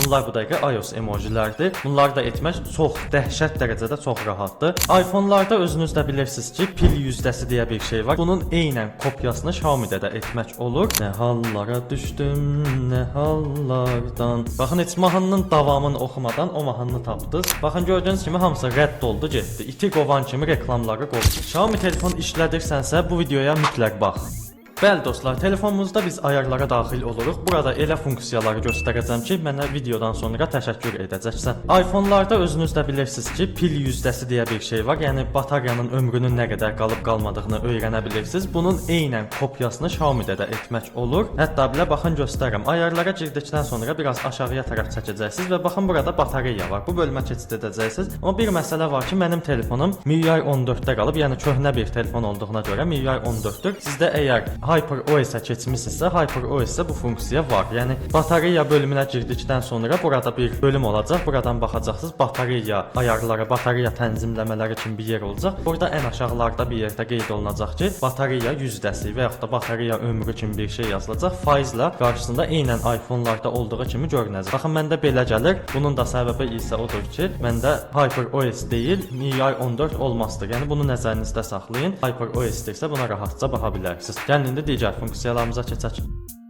Bunlar bu dəqiqə iOS emojilərdir. Bunları da etmək çox dəhşət dərəcədə çox rahatdır. iPhone-larda özünüz də bilirsiniz ki, pil yüzdəsi deyə bir şey var. Bunun eynən kopyasını Xiaomi-də də etmək olur. Nə hallara düşdüm, nə hallardan. Baxın, heç mahnının davamını oxumadan o mahnını tapdınız. Baxın, gördüyünüz kimi hamısı rədd oldu, getdi. İti qovan kimi reklamları qovdu. Xiaomi telefon işlədirsənsə bu videoya mütləq bax. Bəli dostlar, telefonumuzda biz ayarlara daxil oluruq. Burada elə funksiyaları göstərəcəm ki, mənə videodan sonra təşəkkür edəcəksən. iPhone-larda özünüz də bilirsiniz ki, pil yüzdəsi deyə bir şey var. Yəni batareyanın ömrünün nə qədər qalıb qalmadığını öyrənə bilirsiniz. Bunun eynən kopyasını Xiaomi-də də etmək olur. Hətta belə baxın göstərirəm. Ayarlara girdikdən sonra biraz aşağıya tərəf çəkəcəksiniz və baxın burada batareya var. Bu bölümə keçid edəcəksiniz. Amma bir məsələ var ki, mənim telefonum MIUI 14-də qalıb. Yəni köhnə bir telefon olduğuna görə MIUI 14-dür. Sizdə əgər HyperOS-ə keçmisinizsə, HyperOS-də bu funksiya var. Yəni batareya bölümünə girdikdən sonra burada bir bölüm olacaq. Buradan baxacaqsınız, batareya ayarları, batareya tənzimləmələri kimi bir yer olacaq. Burada ən aşağılarda bir yerdə qeyd olunacaq ki, batareya yüzdəsi və yaxud da batareya ömrü kimi bir şey yazılacaq. Faizlə qarşısında eynən iPhone-larda olduğu kimi görünəcək. Baxın, məndə belə gəlir. Bunun da səbəbi isə odur ki, məndə HyperOS deyil, MIUI 14 olmazdır. Yəni bunu nəzərinizdə saxlayın. HyperOS isə buna rahatca baxa bilərsiniz. Gəlin indi digər funksiyalarımıza keçək.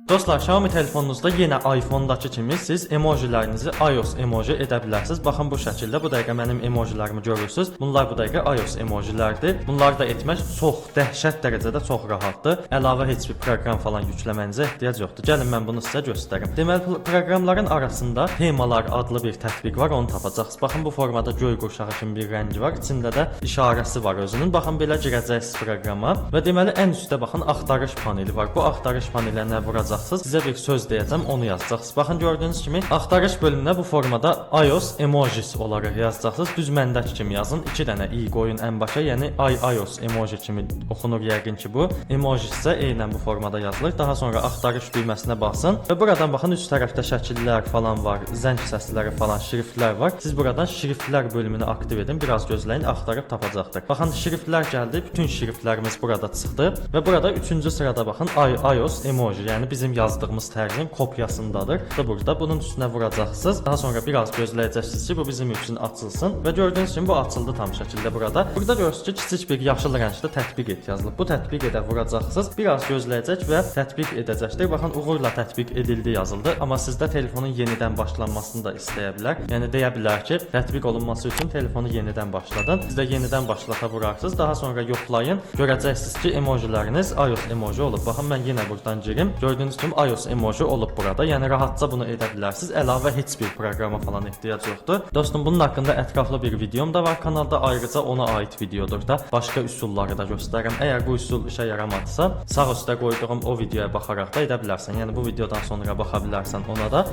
Dostlar, Xiaomi telefonunuzda yenə iPhone-dakı kimi siz emojilərinizi iOS emoji edə bilərsiniz. Baxın bu şəkildə, bu dəqiqə mənim emojilərimi görürsüz. Bunlar bu dəqiqə iOS emojilərdir. Bunları da etmək çox dəhşət dərəcədə çox rahatdır. Əlavə heç bir proqram falan yükləmənizə ehtiyac yoxdur. Gəlin mən bunu sizə göstərim. Deməli, proqramların arasında temalar adlı bir tətbiq var, onu tapacaqsınız. Baxın bu formada göy qurşağı kimi bir rəngi var. İçində də işarəsi var özünün. Baxın belə girəcəksiniz proqrama və deməli ən üstdə baxın axtarış paneli var. Bu axtarış panelinə nə vuracaqsınız? Sizə bir söz deyəcəm, onu yazacaqsınız. Baxın gördüyünüz kimi axtarış bölümünə bu formada iOS emojis olaraq yazacaqsınız. Düz məndəki kimi yazın. 2 dənə i qoyun ən başa, yəni iOS emoji kimi oxunur yəqin ki bu. Emojis isə eynən bu formada yazılır. Daha sonra axtarış düyməsinə basın və buradan baxın üst tərəfdə şəkillər falan var, zəng səsləri falan, şriftlər var. Siz buradan şriftlər bölümünü aktiv edin. Biraz gözləyin, axtarıb tapacaqdır. Baxın şriftlər gəldi. Bütün şriftlərimiz burada çıxdı və burada 3-cü sırada baxın iOS emoji, yəni bizim yazdığımız tərzin kopyasındadır. Burada bunun üstünə vuracaqsınız. Daha sonra biraz gözləyəcəksiniz ki, bu bizim üçün açılsın və gördüyünüz kimi bu açıldı tam şəkildə burada. Burada görürsünüz ki, kiçik bir yaşıl rəngdə tətbiq et yazılıb. Bu tətbiq edə vuracaqsınız. Biraz gözləyəcək və tətbiq edəcəkdir. Baxın uğurla tətbiq edildi yazıldı. Amma sizdə telefonun yenidən başlanmasını da istəyə bilər. Yəni deyə bilər ki, tətbiq olunması üçün telefonu yenidən başladın. Siz də yenidən başlata vurarsınız. Daha sonra yoxlayın. Görəcəksiniz ki, emojiləriniz iOS emoji olub. Baxın mən yenə buradan girim. Gördüyünüz kimi iOS emoji olub burada. Yəni rahatca bunu edə bilərsiniz. Əlavə heç bir proqrama falan ehtiyac yoxdur. Dostum, bunun haqqında ətraflı bir videom da var kanalda. Ayrıca ona aid videodur da. Başqa üsulları da göstərirəm. Əgər bu üsul işə yaramadısa, sağ üstə qoyduğum o videoya baxaraq da edə bilərsən. Yəni bu videodan sonra baxa bilərsən ona da.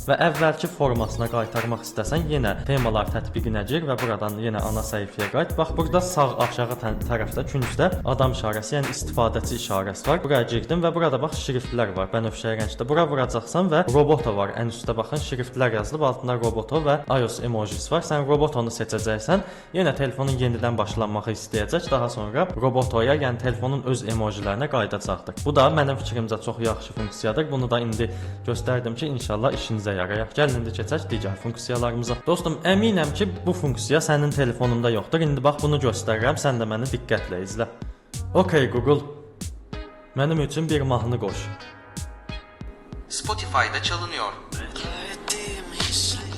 Və əvvəlki formasına qaytarmaq istəsən, yenə temalar tətbiqinə gir və buradan yenə ana səhifəyə qayıt. Bax burada sağ aşağı tərəfdə küncdə adam işarəsi, yəni istifadəçi işarəsi var. Buraya girdim və burada bax şriftlər var. Bənövşəyi rəngdə. Bura vuracaqsan və roboto var. Ən üstdə baxın şriftlər yazılıb, altında roboto və iOS emojisi var. Sən robotonu seçəcəksən. Yenə telefonun yenidən başlanmağı istəyəcək. Daha sonra robotoya, yəni telefonun öz emojilərinə qayıdacaqdır. Bu da mənim fikrimcə çox yaxşı funksiyadır. Bunu da indi göstərdim ki, inşallah işinizə yarayar. Gəlin indi keçək digər funksiyalarımıza. Dostum, əminəm ki, bu funksiya sənin telefonunda yoxdur. İndi bax bunu göstərirəm. Sən də məni diqqətlə izlə. Okay Google. Mənim üçün bir mahnı qoş. Spotify'da çalınıyor.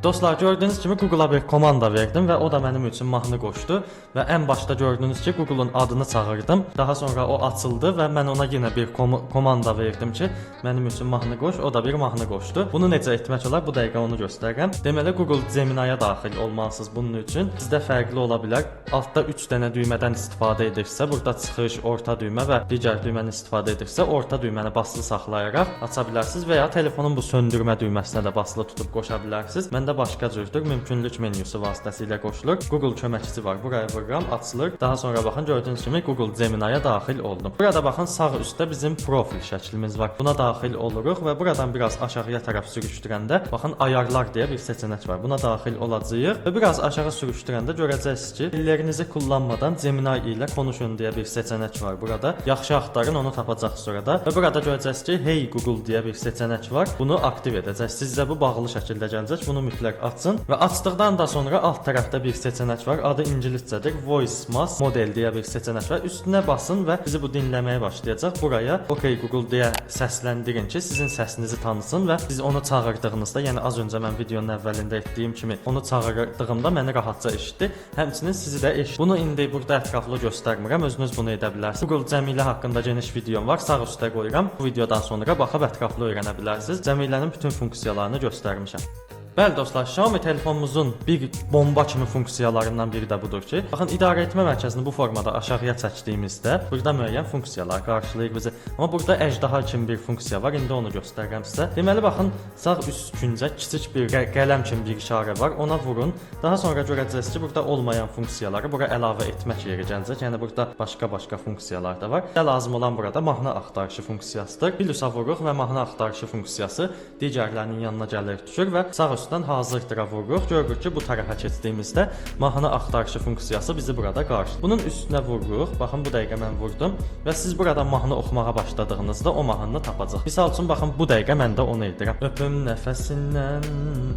Dostlar, gördüyünüz kimi Google-a bir komanda verdim və o da mənim üçün mahnı qoşdu və ən başda gördüyünüz ki, Google-un adını çağırdım. Daha sonra o açıldı və mən ona yenə bir komanda verdim ki, mənim üçün mahnı qoş, o da bir mahnı qoşdu. Bunu necə etmək olar? Bu dəqiqə onu göstərirəm. Deməli, Google Gemini-yə daxil olmalısınız bunun üçün. Sizdə fərqli ola bilər. Altda 3 dənə düymədən istifadə edirsə, burada çıxış, orta düymə və digər düyməni istifadə edirsə, orta düyməni basılı saxlayaraq aça bilərsiniz və ya telefonun bu söndürmə düyməsinə də basılı tutub qoşa bilərsiniz. Məndə də başqa cürdür. Mümkünlük menyusu vasitəsilə qoşulur. Google köməkçisi var. Buraya vururam, açılır. Daha sonra baxın gördüyünüz kimi Google Gemini-yə daxil oldum. Burada baxın sağ üstdə bizim profil şəklimiz var. Buna daxil oluruq və buradan biraz aşağıya tərəf sürüşdürəndə baxın ayarlar deyə bir seçenek var. Buna daxil olacağıq və biraz aşağı sürüşdürəndə görəcəksiniz ki, dillərinizi kullanmadan Gemini ilə konuşun deyə bir seçenek var burada. Yaxşı axtarın, onu tapacaqsınız orada. Və burada görəcəksiniz ki, Hey Google deyə bir seçenek var. Bunu aktiv edəcəksiniz. Sizdə bu bağlı şəkildə gələcək. Bunu mütləq açın və açdıqdan da sonra alt tərəfdə bir seçenek var. Adı ingiliscədir. Voice Mask Model deyə bir seçenek var. Üstünə basın və bizi bu dinləməyə başlayacaq. Buraya OK Google deyə səsləndirin ki, sizin səsinizi tanısın və siz onu çağırdığınızda, yəni az öncə mən videonun əvvəlində etdiyim kimi onu çağırdığımda məni rahatca eşitdi. Həmçinin sizi də eşitdi. Bunu indi burada ətraflı göstərmirəm. Özünüz bunu edə bilərsiniz. Google Cəmilə haqqında geniş videom var. Sağ üstə qoyuram. Bu videodan sonra baxıb ətraflı öyrənə bilərsiniz. Cəmilənin bütün funksiyalarını göstərmişəm. Bəli dostlar, Xiaomi telefonumuzun bir bomba kimi funksiyalarından biri də budur ki, baxın idarə etmə mərkəzini bu formada aşağıya çəkdiyimizdə burada müəyyən funksiyalar qarşılayır bizi. Amma burada əjdaha kimi bir funksiya var. İndi onu göstərirəm sizə. Deməli baxın, sağ üst küncə kiçik bir qələm kimi bir işarə var. Ona vurun. Daha sonra görəcəksiniz ki, burada olmayan funksiyaları bura əlavə etmək yeri gələcək. Yəni burada başqa funksiyalar da var. Lazım olan burada mahnı axtarışı funksiyasıdır. Plusa vururuq və mahnı axtarışı funksiyası digərlərinin yanına gəlir düşür və sağ üstdən hazırdıra vururuq. Görürük ki, bu tərəfə keçdiyimizdə mahnı axtarışı funksiyası bizi burada qarşılayır. Bunun üstünə vururuq. Baxın bu dəqiqə mən vurdum və siz burada mahnı oxumağa başladığınızda o mahnını tapacaq. Misal üçün baxın bu dəqiqə mən də onu edirəm. Öpüm nəfəsindən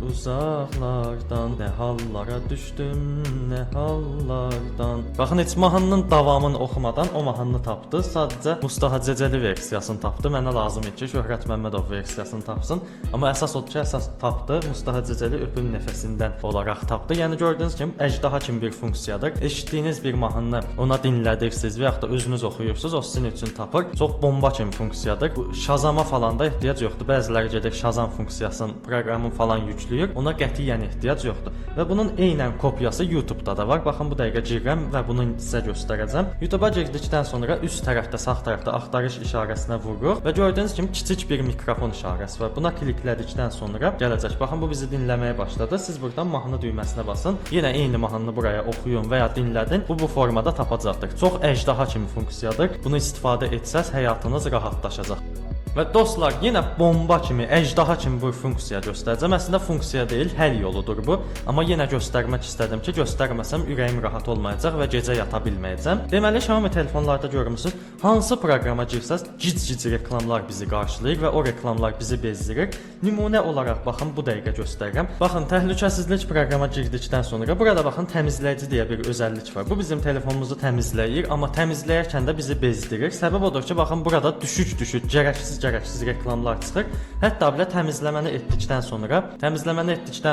uzaqlardan, nə hallara düşdüm, nə hallardan. Baxın heç mahnının davamını oxumadan o mahnını tapdı. Sadəcə Mustafa Ceceli versiyasını tapdı. Mənə lazım idi ki, Şöhrət Məmmədov versiyasını tapsın. Amma əsas odur ki, əsas tapdı. Mustafa Ceceli öpüm nəfəsindən olaraq tapdı. Yəni gördüyünüz kimi əjdaha kimi bir funksiyadır. Eşitdiyiniz bir mahnını ona dinlədirsiniz və yaxud da özünüz oxuyursunuz, o sizin üçün tapır. Çox bomba kimi funksiyadır. Bu Shazama falan da ehtiyac yoxdur. Bəziləri gedir Shazam funksiyasının, proqramın falan yükləyir. Ona qətiyyən ehtiyac yoxdur. Və bunun eynən kopyası YouTube-da da var. Baxın bu dəqiqə girirəm və bunu sizə göstərəcəm. YouTube-a girdikdən sonra üst tərəfdə, sağ tərəfdə axtarış işarəsinə vururuq və gördüyünüz kimi kiçik bir mikrofon işarəsi var. Buna kliklədikdən sonra gələcək. Baxın bu bizi dinləməyə başladı. Siz buradan mahnı düyməsinə basın. Yenə eyni mahnını buraya oxuyun və ya dinlədin. Bu formada tapacaqdır. Çox əjdaha kimi funksiyadır. Bunu istifadə etsəz həyatınız rahatlaşacaq. Və dostlar, yenə bomba kimi, əjdaha kimi bu funksiya göstərəcəm. Əslində funksiya deyil, həll yoludur bu. Amma yenə göstərmək istədim ki, göstərməsəm ürəyim rahat olmayacaq və gecə yata bilməyəcəm. Deməli, Xiaomi telefonlarda görmüsünüz, hansı proqrama girsəz, gic-gic reklamlar bizi qarşılayır və o reklamlar bizi bezdirir. Nümunə olaraq baxın, bu dəqiqə göstərirəm. Baxın, təhlükəsizlik proqrama girdikdən sonra burada baxın, təmizləyici deyə bir özəllik var. Bu bizim telefonumuzu təmizləyir, amma təmizləyərkən də bizi bezdirir. Səbəb odur ki, baxın, burada düşük, gərəksiz reklamlar çıxır. Hətta belə təmizləməni etdikdən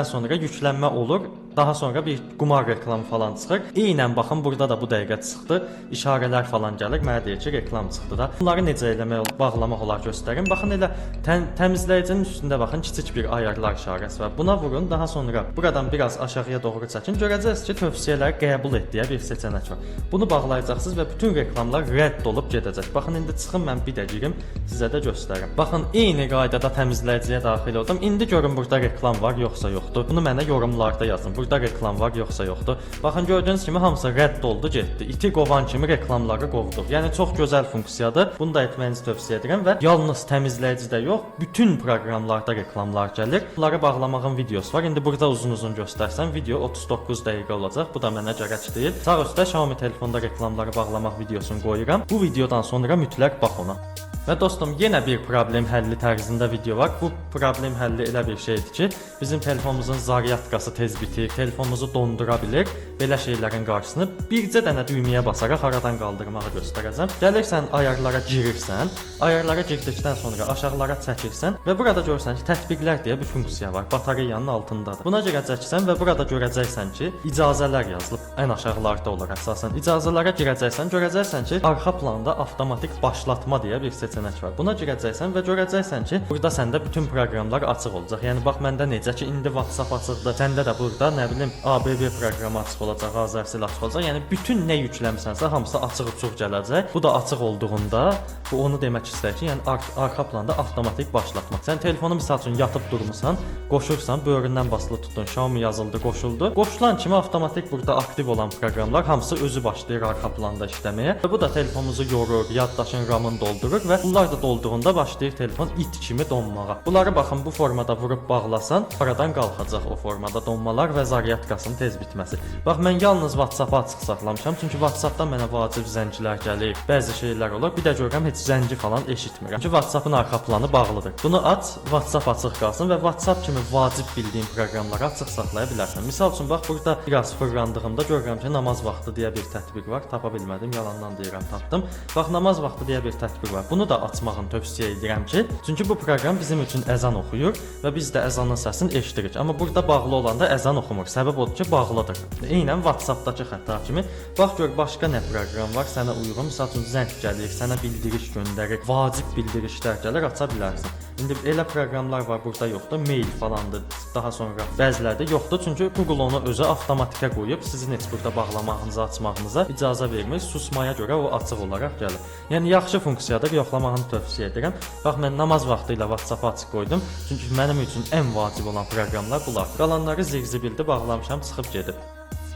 sonra yüklənmə olur. Daha sonra bir qumar reklamı falan çıxır. Eynən baxın burada da bu dəqiqə çıxdı. İşarələr falan gəlir. Mənə deyir ki, reklam çıxdı da. Bunları necə bağlamaq olar göstərim. Baxın elə təmizləyicinin üstündə baxın kiçik bir ayarlar işarəsi var. Buna vurun. Daha sonra buradan biraz aşağıya doğru çəkin. Görəcəksiniz ki, tövsiyələri qəbul et deyə bir seçenek var. Bunu bağlayacaqsınız və bütün reklamlar rədd olub gedəcək. Baxın indi çıxın, mən bir də girim, sizə də göstərim. Baxın, eyni qaydada təmizləyiciyə daxil oldum. İndi görün burada reklam var yoxsa yoxdur. Bunu mənə yorumlarda yazın. Burada reklam var yoxsa yoxdur. Baxın gördüyünüz kimi hamısı rədd oldu, getdi. İti qovan kimi reklamları qovduq. Yəni çox gözəl funksiyadır. Bunu da etməyinizi tövsiyə edirəm və yalnız təmizləyicidə yox, bütün proqramlarda reklamlar gəlir. Bunları bağlamağın videosu var. İndi burada uzun göstərsəm video 39 dəqiqə olacaq. Bu da mənə gərək deyil. Sağ üstdə Xiaomi telefonda reklamları bağlamaq videosunu qoyuram. Bu videodan sonra mütləq bax ona. Və dostum, yenə bir problem həlli tərzində video var. Bu problem həlli elə bir şeydir ki, bizim telefonumuzun zaryadkası tez bitir, telefonumuzu dondura bilir. Belə şeylərin qarşısını bircə dənə düyməyə basaraq aradan qaldırmağı göstərəcəm. Gəlirsən, ayarlara girirsən, ayarlara girdikdən sonra aşağılara çəkirsən və burada görürsən ki, tətbiqlər deyə bir funksiya var. Batareyanın altındadır. Buna girəcəksən və burada görəcəksən ki, icazələr yazılıb. Ən aşağılarda olur əsasən. İcazələrə girəcəksən, görəcəksən ki, arxa planda avtomatik başlatma deyə bir seçenek var. Buna girəcəksən və görəcəksən ki, burada səndə bütün proqramlar açıq olacaq. Yəni bax məndə necə ki, indi WhatsApp açıqdır. Səndə də burada nə bilim ABB proqramı açıq olacaq, Azərsil açıq olacaq. Yəni bütün nə yükləmisənsə hamısı açıq-uçuq gələcək. Bu da açıq olduğunda bu onu demək istəyir ki, yəni arxa planda avtomatik başlatmaq. Sən telefonu misal üçün yatıb durmusan, qoşursan, böyründən basılı tutdun, Xiaomi yazıldı, qoşuldu. Qoşulan kimi avtomatik burada aktiv olan proqramlar hamısı özü başlayır arxa planda işləməyə. Və bu da telefonumuzu yorur, yaddaşın RAM-ını doldurur və bunlar da dolduğunda başlayır telefon it kimi donmağa. Bunları baxın bu formada vurub bağlasan, aradan qalxacaq o formada donmalar və zaryadkasının tez bitməsi. Bax mən yalnız WhatsApp-ı açıq saxlamışam, çünki WhatsApp-dan mənə vacib zəngilər gəlir, bəzi şeylər olur. Bir də görürəm heç zəngi falan eşitmirəm. Çünki WhatsApp-ın arxa planı bağlıdır. Bunu aç, WhatsApp açıq qalsın və WhatsApp kimi vacib bildiyin proqramları açıq saxlaya bilərsən. Misal üçün bax burada biraz fırlandığımda görürəm ki, namaz vaxtı deyə bir tətbiq var. Tapa bilmədim, yalandan deyirəm, tapdım. Bax namaz vaxtı deyə bir tətbiq var. Bunu da açmağını tövsiyə edirəm ki, çünki bu proqram bizim üçün əzan oxuyur və biz də əzanın səsini eşidirik. Amma burada bağlı olanda əzan oxumur. Səbəb odur ki, bağlıdır. Eynən WhatsApp-dakı xəta kimi. Bax gör başqa nə proqram var sənə uyğun. Məsəl üçün zəng gəlir, sənə bildiriş göndərir, vacib bildirişlər gəlir, aça bilərsən. İndi elə proqramlar var, burada yoxdur. Mail falandır. Daha sonra bəzilərdə yoxdur, çünki Google onu özü avtomatikə qoyub sizin heç burada bağlamağınıza, açmağınıza icazə vermir. Susmaya görə o açıq olaraq gəlir. Yəni yaxşı funksiyadır, yoxlamağını tövsiyə edirəm. Bax mən namaz vaxtı ilə WhatsApp-ı açıq qoydum, çünki mənim üçün ən vacib olan proqramlar bunlar. Qalanları zigzibildi bağlamışam, çıxıb gedib.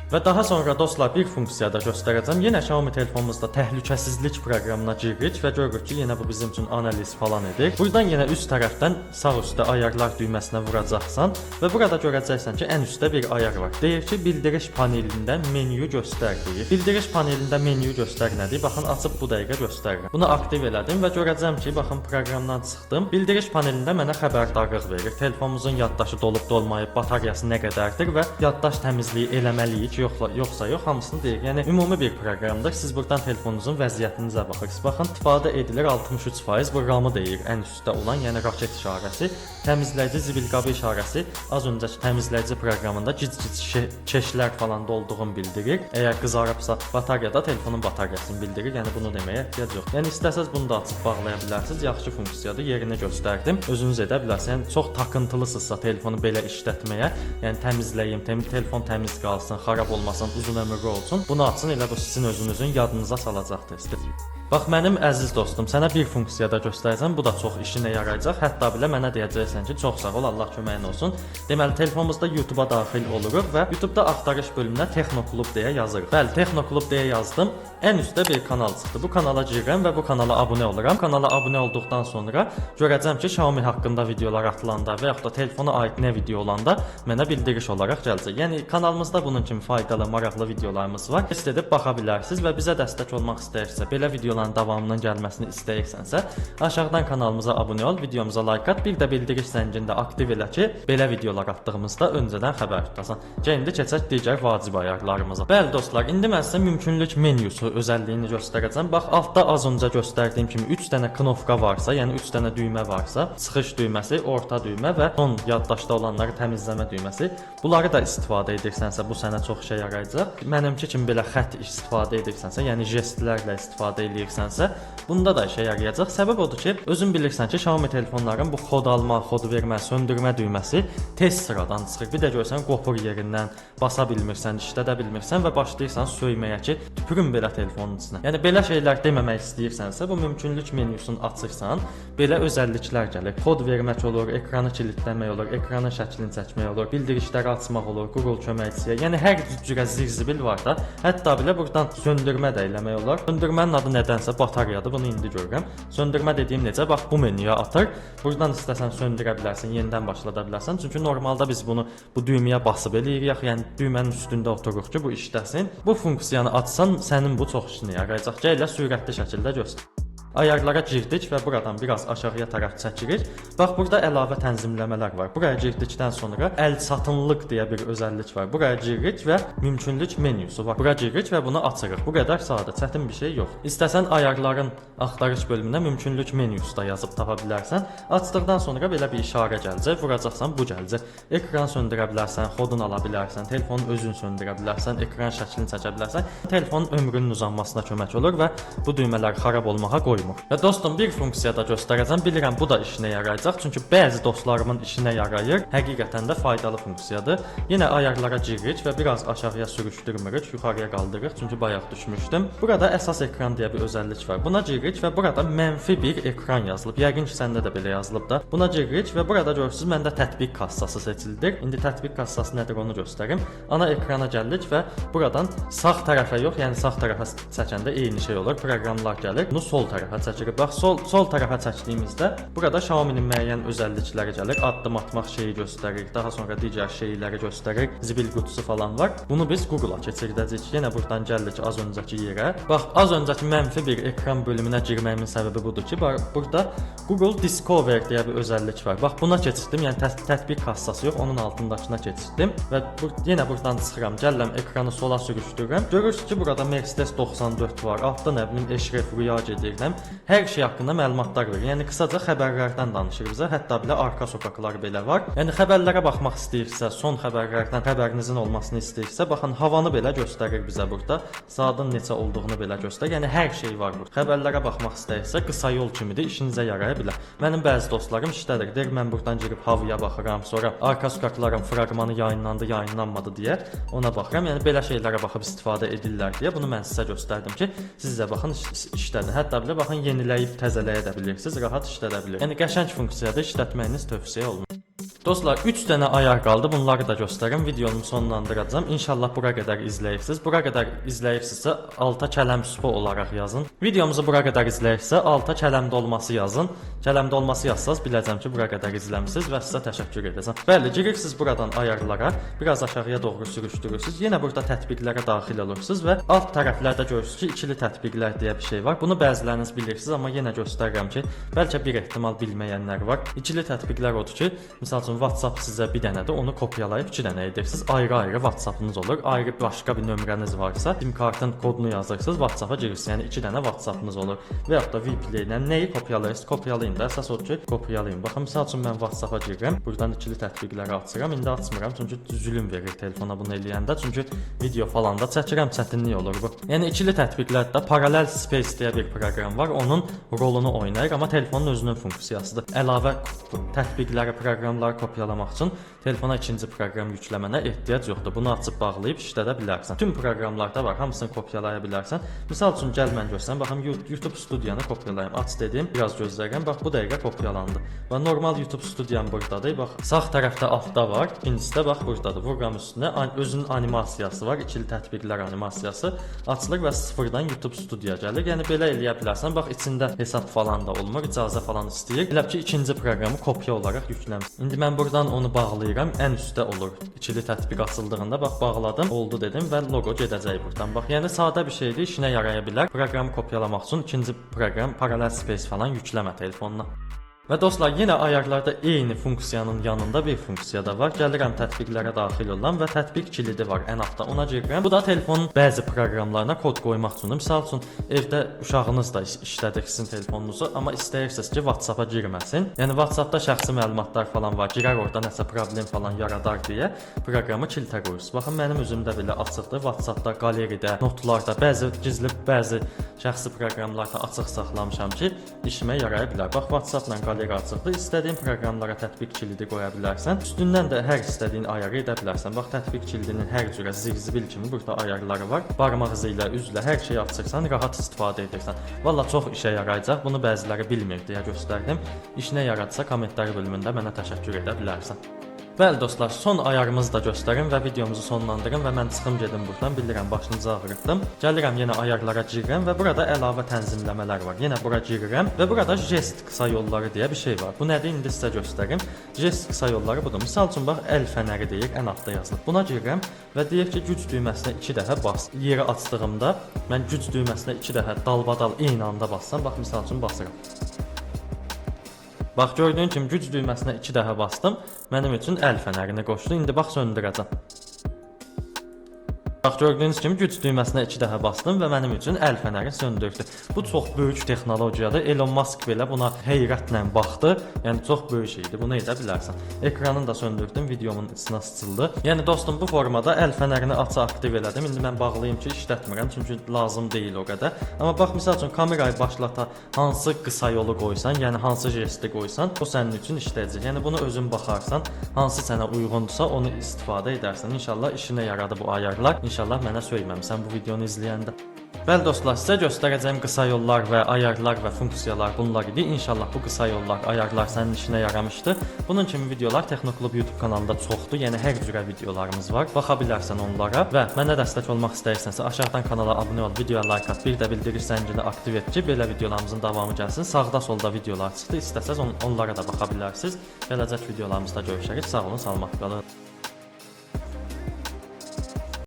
Və daha sonra dostlar bir funksiyada göstərəcəm. Yenə Xiaomi telefonumuzda təhlükəsizlik proqramına giririk və görürük ki, yenə bu bizim üçün analiz falan edir. Buradan yenə üst tərəfdən sağ üstdə ayarlar düyməsinə vuracaqsan və burada görəcəksən ki, ən üstdə bir ayar var. Deyir ki, bildiriş panelində menyu göstər deyir. Bildiriş panelində menyu göstər nədir? Baxın, açıb bu dəqiqə göstərirəm. Bunu aktiv elədim və görəcəm ki, baxın proqramdan çıxdım. Bildiriş panelində mənə xəbərdarlıq verir. Telefonumuzun yaddaşı dolub dolmayıb, bataryası nə qədərdir və yaddaş təmizliyi eləməliyik. Yoxsa yox, hamısını deyir. Yəni ümumi bir proqramdır. Siz buradan telefonunuzun vəziyyətinizə baxırsınız. Baxın, istifadə edilir 63%. Bu RAM-ı deyir ən üstdə olan, yəni raket işarəsi. Təmizləyici zibil qabı işarəsi az öncəki təmizləyici proqramında gic-gic keşlər falan dolduğunu bildirir. Əgər qızarıbsa bataryada telefonun bataryasını bildirir. Yəni bunu deməyə ehtiyac yox. Yəni istəsəz bunu da açıb bağlaya bilərsiniz. Yaxşı funksiyadır. Yerini göstərdim. Özünüz edə bilərsiniz. Yəni çox takıntılısınızsa telefonu belə işlətməyə, yəni təmizləyim, telefon təmiz qalsın, xarab olmasın, uzun ömürlü olsun. Bunu açın, elə bu sizin özünüzün yadınıza salacaqdır. Bax mənim əziz dostum, sənə bir funksiyada göstərəcəm. Bu da çox işinə yarayacaq. Hətta belə mənə deyəcəksən ki, çox sağ ol, Allah köməyin olsun. Deməli, telefonumuzda YouTube-a daxil oluruq və YouTube-da axtarış bölümünə Texnoklub deyə yazırıq. Bəli, Texnoklub deyə yazdım. Ən üstdə bir kanal çıxdı. Bu kanala girirəm və bu kanala abunə oluram. Kanala abunə olduqdan sonra görəcəm ki, Xiaomi haqqında videolar atılanda və yaxud da telefona aid nə video olanda mənə bildiriş olaraq gələcək. Yəni kanalımızda bunun kimi faydalı, maraqlı videolarımız var. Test edib baxa bilərsiniz və bizə dəstək olmaq istəyirsə, belə videoların davamının gəlməsini istəyirsənsə, aşağıdan kanalımıza abunə ol, videomuza like at, bir də bildiriş zəngini də aktiv elə ki, belə videolar atdığımızda öncədən xəbər tutasan. İndi keçək digər vacib ayarlarımıza. Bəli dostlar, indi mən sizə mümkünlük menyusu özəlliyini göstərəcəm. Bax, altda az öncə göstərdiyim kimi 3 dənə knopka varsa, yəni 3 dənə düymə varsa, çıxış düyməsi, orta düymə və son yaddaşda olanları təmizləmə düyməsi. Bunları da istifadə edirsənsə, bu sənə çox şey yarayacaq. Mənimki kimi belə xətt istifadə edirsənsə, yəni jestlərlə istifadə edirsənsə, bunda da işə yarayacaq. Səbəb odur ki, özün bilirsən ki, Xiaomi telefonların bu kod alma, kod vermə, söndürmə düyməsi tez sıradan çıxır. Bir də görsən qopur yerindən, basa bilmirsən, işlədə bilmirsən və başlayırsan söyməyə ki, tüpürün belə telefonun içinə. Yəni belə şeylər deməmək istəyirsənsə, bu mümkünlük menyusunu açırsan, belə özəlliklər gəlir. Kod vermək olur, ekranı kilitləmək olur, ekranın şəklini çəkmək olur, bildirişləri açmaq olur, Google köməkçiyə. Yəni hər cürə zirzibil var da. Hətta belə buradan söndürmə də eləmək olar. Söndürmənin adı nədənsə bataryadır. Bunu indi görürəm. Söndürmə dediyim necə? Bax bu menyuya atır. Buradan istəsən söndürə bilərsən, yenidən başlada bilərsən. Çünki normalda biz bunu bu düyməyə basıb eləyirik, yəni düymənin üstündə otururuq ki, bu işləsin. Bu funksiyanı açsan, sənin bu çox işinə yarayacaq. Gəl elə sürətli şəkildə göstər. Ayarlara girdik və buradan biraz aşağıya tərəf çəkirik. Bax, burada əlavə tənzimləmələr var. Buraya girdikdən sonra əlçatınlıq deyə bir özəllik var. Buraya giririk və mümkünlük menyusu var. Buraya giririk və bunu açırıq. Bu qədər sadə, çətin bir şey yox. İstəsən ayarların axtarış bölümünə mümkünlük menyusu da yazıb tapa bilərsən. Açdıqdan sonra belə bir işarə gələcək. Vuracaqsan, bu gələcək. Ekran söndürə bilərsən, xodunu ala bilərsən, telefonun özünü söndürə bilərsən, ekran şəklini çəkə bilərsən. Telefonun ömrünün uzanmasına kömək olur və bu düymələr xarab olmağa qoymur. durmur. Və dostum, bir funksiya da göstərəcəm. Bilirəm bu da işinə yarayacaq. Çünki bəzi dostlarımın işinə yarayır. Həqiqətən də faydalı funksiyadır. Yenə ayarlara giririk və biraz aşağıya sürüşdürmürük, yuxarıya qaldırırıq. Çünki bayaq düşmüşdüm. Burada əsas ekran deyə bir özəllik var. Buna giririk və burada mənfi bir ekran yazılıb. Yəqin ki, səndə də belə yazılıb da. Buna giririk və burada görürsüz, məndə tətbiq kassası seçildir. İndi tətbiq kassası nədir onu göstərim. Ana ekrana gəlirik və buradan sağ tərəfə yox, yəni sağ tərəfə çəkəndə eyni şey olur. Proqramlar gəlir. Bunu sol tərəfə çəkirik. Bax, sol tərəfə çəkdiyimizdə burada Xiaomi-nin müəyyən özəllikləri gəlir. Addım atmaq şeyi göstərir. Daha sonra digər şeyləri göstərir. Zibil qutusu falan var. Bunu biz Google-a keçirdəcəyik. Yenə buradan gəlirik az öncəki yerə. Bax, az öncəki mənfi bir ekran bölümünə girməyimin səbəbi budur ki, burada Google Discover deyə bir özəllik var. Bax, buna keçirdim. Yəni tətbiq kassası yox, onun altındakına keçirdim və yenə buradan çıxıram. Gəlirəm ekranı sola sürüşdürürəm. Görürsüz ki, burada Mercedes 94 var. Altda nə bilim Eşref Rüya gedirəm. Hər şey haqqında məlumatlar verir. Yəni qısaca xəbərlərdən danışır bizə. Hətta belə arka sokaqlar belə var. Yəni xəbərlərə baxmaq istəyirsə, son xəbərlərdən xəbərinizin olmasını istəyirsə, baxın havanı belə göstərir bizə burada. Saatın neçə olduğunu belə göstərir. Yəni hər şey var burada. Xəbərlərə baxmaq istəyirsə, qısa yol kimidir, işinizə yaraya bilər. Mənim bəzi dostlarım işdədir. Deyir, mən buradan girib havaya baxıram, sonra arka sokaqların fraqmanı yayınlandı, yayınlanmadı deyə ona baxıram. Yəni belə şeylərə baxıb istifadə edirlər deyə bunu mən sizə göstərdim ki, siz də baxın işlədir. Hətta belə baxın yeniləyib təzələyə də bilirsiniz, rahat işlədə bilir. Yəni qəşəng funksiyada işlətməyiniz tövsiyə olunur. Dostlar, 3 dənə ayar qaldı. Bunları da göstərim. Videomu sonlandıracağam. İnşallah bura qədər izləyirsiniz. Bura qədər izləyirsinizsə alta kələm süpo olaraq yazın. Videomuzu bura qədər izləyirsinizsə alta kələmdə olması yazın. Kələmdə olması yazsaz biləcəm ki, bura qədər izləmisiniz və sizə təşəkkür edəcəm. Bəli, girirsiniz buradan ayarlara, biraz aşağıya doğru sürüşdürürsüz. Yenə burada tətbiqlərə daxil olursunuz və alt tərəflərdə görürsüz ki, ikili tətbiqlər deyə bir şey var. Bunu bəziləriniz bilirsiniz, amma yenə göstərirəm ki, bəlkə bir ehtimal bilməyənlər var. İkili tətbiqlər odur ki, məsəl üçün WhatsApp sizə bir dənədir, onu kopyalayıb 2 dənə edirsiniz. Ayrı-ayrı WhatsApp-ınız olur. Ayrı başqa bir nömrəniz varsa, SIM kartın kodunu yazırsınız, WhatsApp-a girirsiniz. Yəni 2 dənə WhatsApp-ınız olur. Və yaxud da Vplay-lə nəyi kopyalayırsınız? Kopyalayın da. Əsas odur ki, kopyalayın. Baxın, məsəl üçün mən WhatsApp-a girirəm. Buradan ikili tətbiqləri açıram. İndi açmıram çünki zülm verir telefona bunu eləyəndə. Çünki video falan da çəkirəm, çətinlik olur bu. Yəni ikili tətbiqlərdə Parallel Space deyə bir proqram var. Onun rolunu oynayır, amma telefonun özünün funksiyasıdır. Əlavə tətbiqləri, proqramları kopyalamaq üçün telefona ikinci proqram yükləmənə ehtiyac yoxdur. Bunu açıb bağlayıb işlədə bilərsən. Tüm proqramlarda var, hamısını kopyalaya bilərsən. Misal üçün gəl mən göstərim. Baxım, YouTube Studiyanı kopyalayım. Aç dedim, biraz gözləyirəm. Bax, bu dəqiqə kopyalandı. Və normal YouTube Studiyan burdadır. Bax, sağ tərəfdə altda var. İkincisi də bax burdadır. Vururam üstünə. Özünün animasiyası var. İkili tətbiqlər animasiyası. Açılır və sıfırdan YouTube Studiya gəlir. Yəni belə eləyə bilərsən. Bax, içində hesab falan da olmur, icazə falan istəyir. Elə ki, ikinci proqramı kopya olaraq yükləmiş. İndi mən buradan onu bağlayıram. Ən üstdə olur. İkili tətbiq açıldığında bax bağladım, oldu dedim və loqo gedəcək buradan. Bax, yəni sadə bir şeydir, işinə yaraya bilər. Proqramı kopyalamaq üçün ikinci proqram Parallel Space falan yükləmə telefonuna. Və dostlar, yenə ayarlarda eyni funksiyanın yanında bir funksiya da var. Gəlirəm tətbiqlərə daxil olan və tətbiq kilidi var ən altda. Ona girirəm. Bu da telefonun bəzi proqramlarına kod qoymaq üçündür. Məsəl üçün evdə uşağınız da işlədir sizin telefonunuzu, amma istəyirsiniz ki, WhatsApp-a girməsin. Yəni WhatsApp-da şəxsi məlumatlar falan var. Girər orada nəsə problem falan yaradar deyə proqramı kilitə qoyursunuz. Baxın, mənim özümdə belə açıqdır. WhatsApp-da, qaleridə, notlarda bəzi gizli, bəzi şəxsi proqramlarda açıq saxlamışam ki, işimə yaraya bilər. Bax, WhatsApp-la qaleri açıqdır. İstədiyin proqramlara tətbiq kilidi qoya bilərsən. Üstündən də hər istədiyin ayarı edə bilərsən. Bax, tətbiq kilidinin hər cürə zirzibil kimi burada ayarları var. Barmaq izi ilə, üzlə hər şeyi açırsan, rahat istifadə edirsən. Valla çox işə yarayacaq. Bunu bəziləri bilmir deyə göstərdim. İşinə yaradsa kommentlər bölümündə mənə təşəkkür edə bilərsən. Bəli dostlar, son ayarımızı da göstərim və videomuzu sonlandırım və mən çıxım gedim buradan. Bilirəm, başınızı ağrıtdım. Gəlirəm yenə ayarlara girirəm və burada əlavə tənzimləmələr var. Yenə bura girirəm və burada jest qısa yolları deyə bir şey var. Bu nədir? İndi sizə göstərim. Jest qısa yolları budur. Misal üçün bax, əl fənəri deyir, ən altda yazılıb. Buna girirəm və deyir ki, güc düyməsinə 2 dəfə bas. Yeri açdığımda mən güc düyməsinə 2 dəfə dalbadal eyni anda bassam, bax misal üçün basıram. Bax, gördüyün kimi güc düyməsinə 2 dəfə bastım. Mənim üçün əl fənərini qoşdu. İndi bax söndürəcəm. Bax gördüyünüz kimi güc düyməsinə 2 dəfə basdım və mənim üçün əl fənəri söndürdü. Bu çox böyük texnologiyadır. Elon Musk belə buna heyrətlə baxdı. Yəni çox böyük şeydir. Bunu edə bilərsən. Ekranını da söndürdüm, videomun içinə sıçıldı. Yəni dostum bu formada əl fənərini açı aktiv elədim. İndi mən bağlayım ki, işlətmirəm çünki lazım deyil o qədər. Amma bax misal üçün kamerayı başlata hansı qısa yolu qoysan, yəni hansı jesti qoysan, o sənin üçün işləyəcək. Yəni bunu özün baxarsan, hansı sənə uyğundursa onu istifadə edərsən. İnşallah işinə yaradı bu ayarlar. İnşallah mənə söyləməmisən bu videonu izləyəndə. Bəli dostlar, sizə göstərəcəyim qısa yollar və ayarlar və funksiyalar bunlar idi. İnşallah bu qısa yollar, ayarlar sənin işinə yaramışdı. Bunun kimi videolar Texnoklub YouTube kanalında çoxdur. Yəni hər cürə videolarımız var. Baxa bilərsən onlara və mənə dəstək olmaq istəyirsənsə aşağıdan kanala abunə ol, videoya like at, bir də bildiriş zəngini aktiv et ki, belə videolarımızın davamı gəlsin. Sağda solda videolar çıxdı. İstəsəz onlara da baxa bilərsiniz. Gələcək videolarımızda görüşərik. Sağ olun, salamat qalın.